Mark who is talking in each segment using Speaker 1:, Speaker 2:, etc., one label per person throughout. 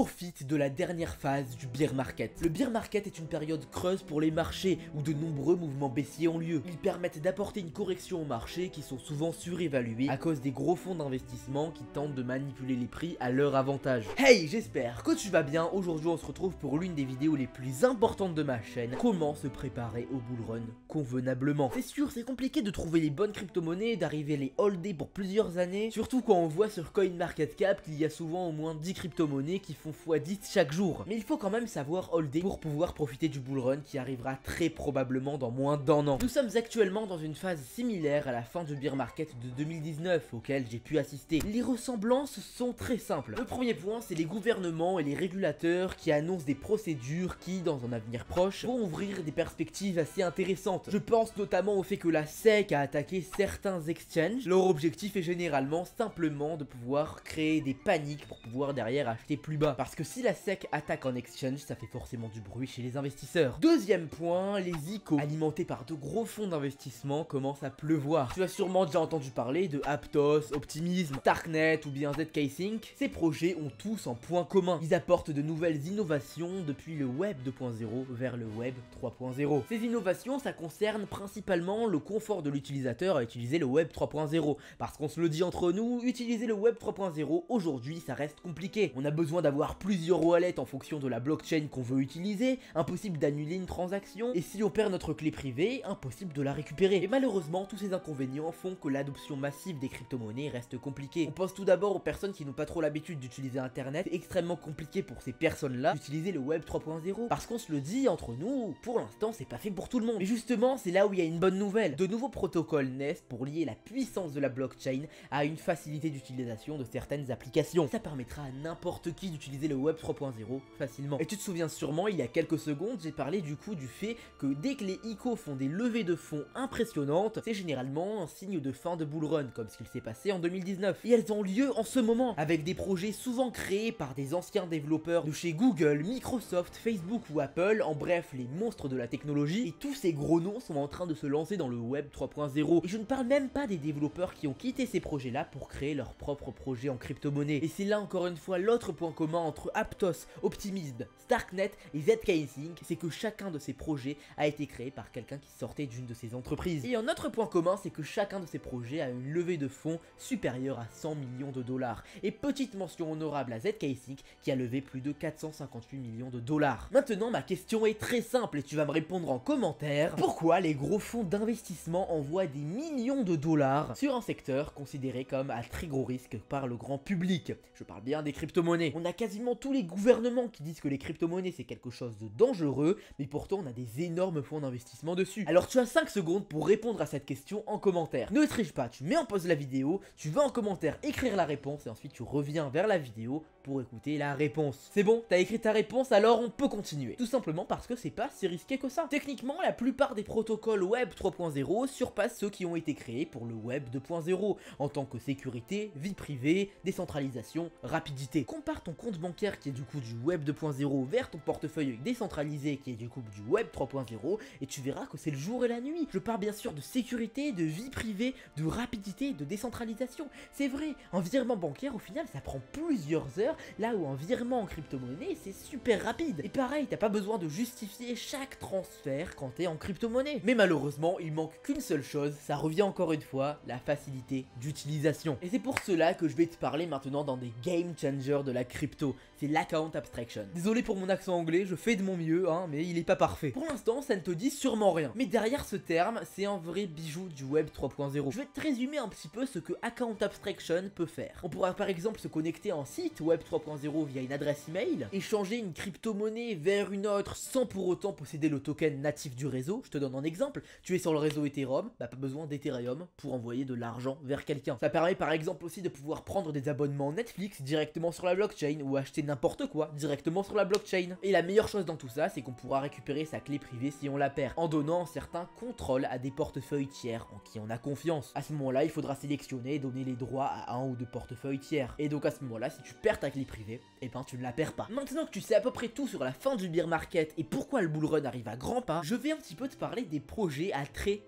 Speaker 1: profite de la dernière phase du bear market. Le bear market est une période creuse pour les marchés où de nombreux mouvements baissiers ont lieu. Ils permettent d'apporter une correction aux marchés qui sont souvent surévalués à cause des gros fonds d'investissement qui tentent de manipuler les prix à leur avantage. Hey, j'espère que tu vas bien. Aujourd'hui on se retrouve pour l'une des vidéos les plus importantes de ma chaîne. Comment se préparer au bull run convenablement. C'est sûr, c'est compliqué de trouver les bonnes crypto-monnaies, d'arriver à les holder pour plusieurs années, surtout quand on voit sur CoinMarketCap qu'il y a souvent au moins 10 crypto-monnaies qui font x10 chaque jour. Mais il faut quand même savoir holder pour pouvoir profiter du bull run qui arrivera très probablement dans moins d'1 an. Nous sommes actuellement dans une phase similaire à la fin du bear market de 2019 auquel j'ai pu assister. Les ressemblances sont très simples. Le premier point, c'est les gouvernements et les régulateurs qui annoncent des procédures qui, dans un avenir proche, vont ouvrir des perspectives assez intéressantes. Je pense notamment au fait que la SEC a attaqué certains exchanges. Leur objectif est généralement simplement de pouvoir créer des paniques pour pouvoir derrière acheter plus bas. Parce que si la SEC attaque en exchange, ça fait forcément du bruit chez les investisseurs. Deuxième point, les ICO, alimentés par de gros fonds d'investissement, commencent à pleuvoir. Tu as sûrement déjà entendu parler de Aptos, Optimism, Starknet ou bien ZK Sync. Ces projets ont tous un point commun. Ils apportent de nouvelles innovations depuis le Web 2.0 vers le Web 3.0. Ces innovations, ça concerne principalement le confort de l'utilisateur à utiliser le Web 3.0. Parce qu'on se le dit entre nous, utiliser le Web 3.0 aujourd'hui, ça reste compliqué. On a besoin d'avoir plusieurs wallets en fonction de la blockchain qu'on veut utiliser, impossible d'annuler une transaction, et si on perd notre clé privée, impossible de la récupérer. Et malheureusement, tous ces inconvénients font que l'adoption massive des crypto-monnaies reste compliquée. On pense tout d'abord aux personnes qui n'ont pas trop l'habitude d'utiliser Internet. C'est extrêmement compliqué pour ces personnes-là d'utiliser le Web 3.0, parce qu'on se le dit entre nous, pour l'instant, c'est pas fait pour tout le monde. Mais justement, c'est là où il y a une bonne nouvelle. De nouveaux protocoles naissent pour lier la puissance de la blockchain à une facilité d'utilisation de certaines applications. Ça permettra à n'importe qui d'utiliser le Web 3.0 facilement. Et tu te souviens sûrement, il y a quelques secondes, j'ai parlé du coup du fait que dès que les ICO font des levées de fonds impressionnantes, c'est généralement un signe de fin de bull run, comme ce qu'il s'est passé en 2019. Et elles ont lieu en ce moment, avec des projets souvent créés par des anciens développeurs de chez Google, Microsoft, Facebook ou Apple, en bref, les monstres de la technologie, et tous ces gros noms sont en train de se lancer dans le Web 3.0. Et je ne parle même pas des développeurs qui ont quitté ces projets-là pour créer leur propre projet en crypto-monnaie. Et c'est là encore une fois l'autre point commun entre Aptos, Optimism, Starknet et ZK Sync, c'est que chacun de ces projets a été créé par quelqu'un qui sortait d'une de ces entreprises. Et un autre point commun, c'est que chacun de ces projets a une levée de fonds supérieure à 100 millions de dollars. Et petite mention honorable à ZK Sync qui a levé plus de 458 millions de dollars. Maintenant, ma question est très simple et tu vas me répondre en commentaire. Pourquoi les gros fonds d'investissement envoient des millions de dollars sur un secteur considéré comme à très gros risque par le grand public? Je parle bien des crypto-monnaies. On a quasiment tous les gouvernements qui disent que les crypto-monnaies c'est quelque chose de dangereux, mais pourtant on a des énormes fonds d'investissement dessus. Alors tu as 5 secondes pour répondre à cette question en commentaire. Ne triche pas, tu mets en pause la vidéo, tu vas en commentaire écrire la réponse et ensuite tu reviens vers la vidéo pour écouter la réponse. C'est bon, t'as écrit ta réponse, alors on peut continuer. Tout simplement parce que c'est pas si risqué que ça. Techniquement, la plupart des protocoles Web 3.0 surpassent ceux qui ont été créés pour le Web 2.0 en tant que sécurité, vie privée, décentralisation, rapidité. Compare ton compte bancaire qui est du coup du Web 2.0 vers ton portefeuille décentralisé qui est du coup du Web 3.0 et tu verras que c'est le jour et la nuit. Je parle bien sûr de sécurité, de vie privée, de rapidité, de décentralisation. C'est vrai, un virement bancaire au final ça prend plusieurs heures, là où un virement en crypto-monnaie c'est super rapide. Et pareil, t'as pas besoin de justifier chaque transfert quand t'es en crypto-monnaie. Mais malheureusement, il manque qu'une seule chose, ça revient encore une fois, la facilité d'utilisation. Et c'est pour cela que je vais te parler maintenant dans des game changers de la crypto. C'est l'account abstraction. Désolé pour mon accent anglais, je fais de mon mieux, hein, mais il est pas parfait. Pour l'instant, ça ne te dit sûrement rien. Mais derrière ce terme, c'est un vrai bijou du Web 3.0. Je vais te résumer un petit peu ce que account abstraction peut faire. On pourra par exemple se connecter à un site Web 3.0 via une adresse email, échanger une crypto-monnaie vers une autre sans pour autant posséder le token natif du réseau. Je te donne un exemple, tu es sur le réseau Ethereum, bah pas besoin d'Ethereum pour envoyer de l'argent vers quelqu'un. Ça permet par exemple aussi de pouvoir prendre des abonnements Netflix directement sur la blockchain ou acheter n'importe quoi directement sur la blockchain. Et la meilleure chose dans tout ça, c'est qu'on pourra récupérer sa clé privée si on la perd, en donnant certains contrôles à des portefeuilles tiers en qui on a confiance. À ce moment-là, il faudra sélectionner et donner les droits à un ou deux portefeuilles tiers. Et donc à ce moment-là, si tu perds ta clé privée, et ben tu ne la perds pas. Maintenant que tu sais à peu près tout sur la fin du bear market et pourquoi le bull run arrive à grands pas, je vais un petit peu te parler des projets à très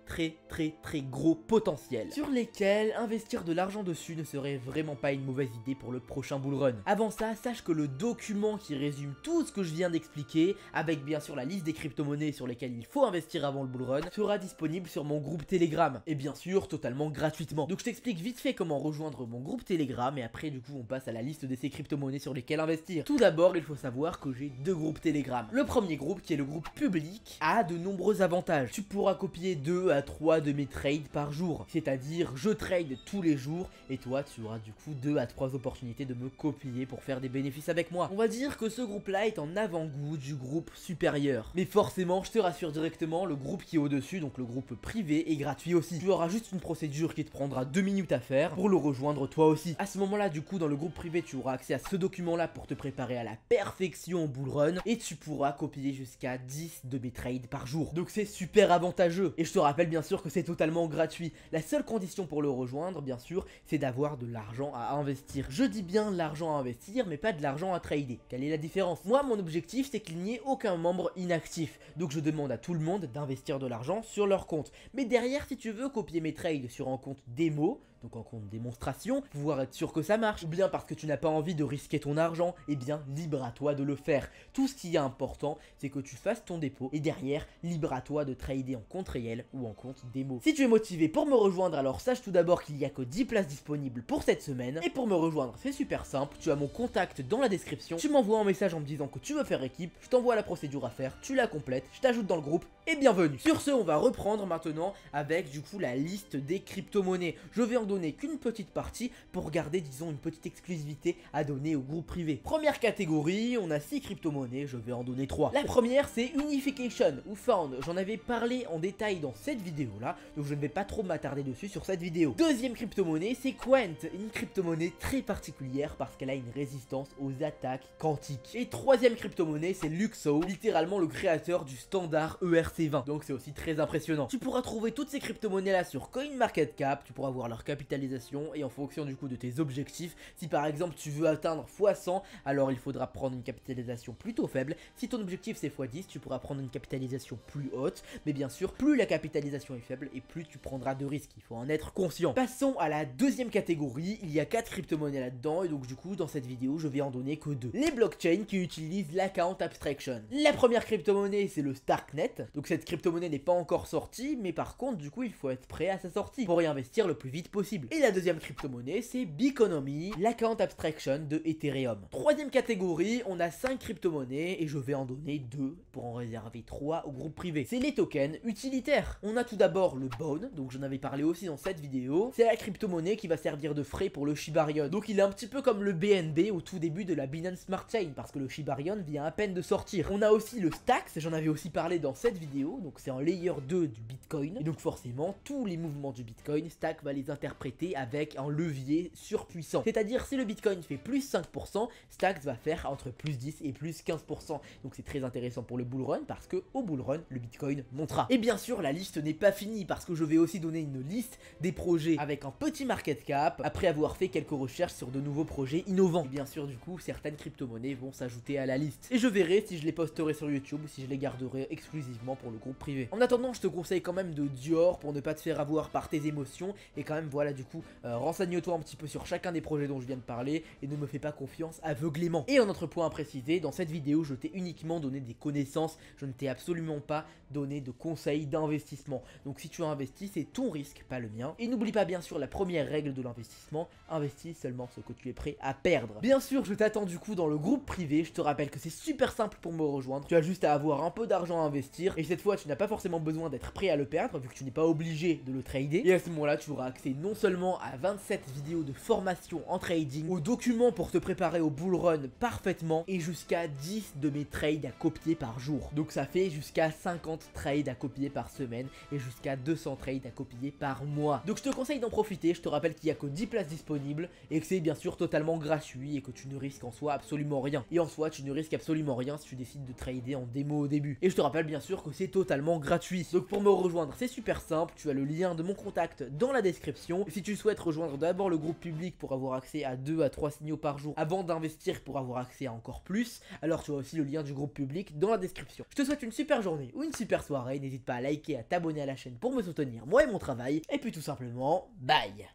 Speaker 1: gros potentiel, sur lesquels investir de l'argent dessus ne serait vraiment pas une mauvaise idée pour le prochain bull run. Avant ça, sache que le document qui résume tout ce que je viens d'expliquer, avec bien sûr la liste des crypto-monnaies sur lesquelles il faut investir avant le bull run, sera disponible sur mon groupe Telegram, et bien sûr totalement gratuitement. Donc je t'explique vite fait comment rejoindre mon groupe Telegram, et après du coup on passe à la liste de ces crypto-monnaies sur lesquelles investir. Tout d'abord il faut savoir que j'ai deux groupes Telegram. Le premier groupe, qui est le groupe public, a de nombreux avantages. Tu pourras copier 2 à 3 de mes trades par jour, c'est-à-dire je trade tous les jours et toi tu auras du coup 2 à 3 opportunités de me copier pour faire des bénéfices avec moi. On va dire que ce groupe là est en avant-goût du groupe supérieur, mais forcément je te rassure directement, le groupe qui est au dessus, donc le groupe privé, est gratuit aussi. Tu auras juste une procédure qui te prendra 2 minutes à faire pour le rejoindre toi aussi. À ce moment là du coup dans le groupe privé tu auras accès à ce document là pour te préparer à la perfection au bull run, et tu pourras copier jusqu'à 10 de mes trades par jour. Donc c'est super avantageux, et je te rappelle bien sûr que c'est totalement gratuit. La seule condition pour le rejoindre bien sûr c'est d'avoir de l'argent à investir. Je dis bien l'argent à investir mais pas de l'argent à trader. Quelle est la différence? Moi mon objectif c'est qu'il n'y ait aucun membre inactif, donc je demande à tout le monde d'investir de l'argent sur leur compte. Mais derrière, si tu veux copier mes trades sur un compte démo, donc en compte démonstration, pouvoir être sûr que ça marche, ou bien parce que tu n'as pas envie de risquer ton argent, eh bien libre à toi de le faire. Tout ce qui est important, c'est que tu fasses ton dépôt, et derrière, libre à toi de trader en compte réel ou en compte démo. Si tu es motivé pour me rejoindre, alors sache tout d'abord qu'il n'y a que 10 places disponibles pour cette semaine, et pour me rejoindre, c'est super simple, tu as mon contact dans la description, tu m'envoies un message en me disant que tu veux faire équipe, je t'envoie la procédure à faire, tu la complètes, je t'ajoute dans le groupe, et bienvenue. Sur ce, on va reprendre maintenant avec du coup la liste des crypto-monnaies. Je vais en donner qu'une petite partie pour garder disons une petite exclusivité à donner au groupe privé. Première catégorie, on a 6 crypto-monnaies, je vais en donner 3. La première c'est Unification ou Found, j'en avais parlé en détail dans cette vidéo là, donc je ne vais pas trop m'attarder dessus sur cette vidéo. Deuxième crypto-monnaie c'est Quant, une crypto-monnaie très particulière parce qu'elle a une résistance aux attaques quantiques. Et troisième crypto-monnaie c'est Luxo, littéralement le créateur du standard ERC20, donc c'est aussi très impressionnant. Tu pourras trouver toutes ces crypto-monnaies là sur CoinMarketCap, tu pourras voir leur capitalisation et en fonction du coup de tes objectifs, si par exemple tu veux atteindre x100, alors il faudra prendre une capitalisation plutôt faible. Si ton objectif c'est x10, tu pourras prendre une capitalisation plus haute, mais bien sûr plus la capitalisation est faible et plus tu prendras de risques, il faut en être conscient. Passons à la deuxième catégorie, il y a 4 crypto-monnaies là-dedans et donc du coup dans cette vidéo je vais en donner que 2. Les blockchains qui utilisent l'account abstraction. La première crypto-monnaie c'est le Starknet, donc cette crypto-monnaie n'est pas encore sortie, mais par contre du coup il faut être prêt à sa sortie pour y investir le plus vite possible. Et la deuxième crypto-monnaie c'est Biconomy, l'account abstraction de Ethereum. Troisième catégorie, on a 5 crypto-monnaies et je vais en donner 2 pour en réserver 3 au groupe privé. C'est les tokens utilitaires. On a tout d'abord le Bone, donc j'en avais parlé aussi dans cette vidéo. C'est la crypto-monnaie qui va servir de frais pour le Shiba Inu. Donc il est un petit peu comme le BNB au tout début de la Binance Smart Chain parce que le Shiba Inu vient à peine de sortir. On a aussi le Stacks, j'en avais aussi parlé dans cette vidéo, donc c'est en layer 2 du Bitcoin. Et donc forcément, tous les mouvements du Bitcoin, Stack va les interpréter avec un levier surpuissant. C'est-à-dire si le Bitcoin fait plus 5%, Stacks va faire entre plus 10 et plus 15%. Donc c'est très intéressant pour le bull run parce que au bull run, le Bitcoin montera. Et bien sûr, la liste n'est pas finie parce que je vais aussi donner une liste des projets avec un petit market cap après avoir fait quelques recherches sur de nouveaux projets innovants. Et bien sûr, du coup, certaines crypto-monnaies vont s'ajouter à la liste. Et je verrai si je les posterai sur YouTube ou si je les garderai exclusivement pour le groupe privé. En attendant, je te conseille quand même de Dior pour ne pas te faire avoir par tes émotions et quand même voilà du coup renseigne-toi un petit peu sur chacun des projets dont je viens de parler et ne me fais pas confiance aveuglément. Et un autre point à préciser, dans cette vidéo je t'ai uniquement donné des connaissances, je ne t'ai absolument pas donné de conseils d'investissement. Donc si tu as investi, c'est ton risque, pas le mien. Et n'oublie pas bien sûr la première règle de l'investissement, investis seulement ce que tu es prêt à perdre. Bien sûr, je t'attends du coup dans le groupe privé, je te rappelle que c'est super simple pour me rejoindre, tu as juste à avoir un peu d'argent à investir et cette fois tu n'as pas forcément besoin d'être prêt à le perdre vu que tu n'es pas obligé de le trader. Et à ce moment là tu auras accès non seulement à 27 vidéos de formation en trading, aux documents pour te préparer au bull run parfaitement et jusqu'à 10 de mes trades à copier par jour. Donc ça fait jusqu'à 50 trades à copier par semaine et jusqu'à 200 trades à copier par mois. Donc je te conseille d'en profiter, je te rappelle qu'il n'y a que 10 places disponibles et que c'est bien sûr totalement gratuit et que tu ne risques en soi absolument rien. Et en soi tu ne risques absolument rien si tu décides de trader en démo au début. Et je te rappelle bien sûr que c'est totalement gratuit. Donc pour me rejoindre c'est super simple, tu as le lien de mon contact dans la description. Et si tu souhaites rejoindre d'abord le groupe public pour avoir accès à 2 à 3 signaux par jour avant d'investir pour avoir accès à encore plus, alors tu as aussi le lien du groupe public dans la description. Je te souhaite une super journée ou une super soirée, n'hésite pas à liker, à t'abonner à la chaîne pour me soutenir moi et mon travail, et puis tout simplement, bye.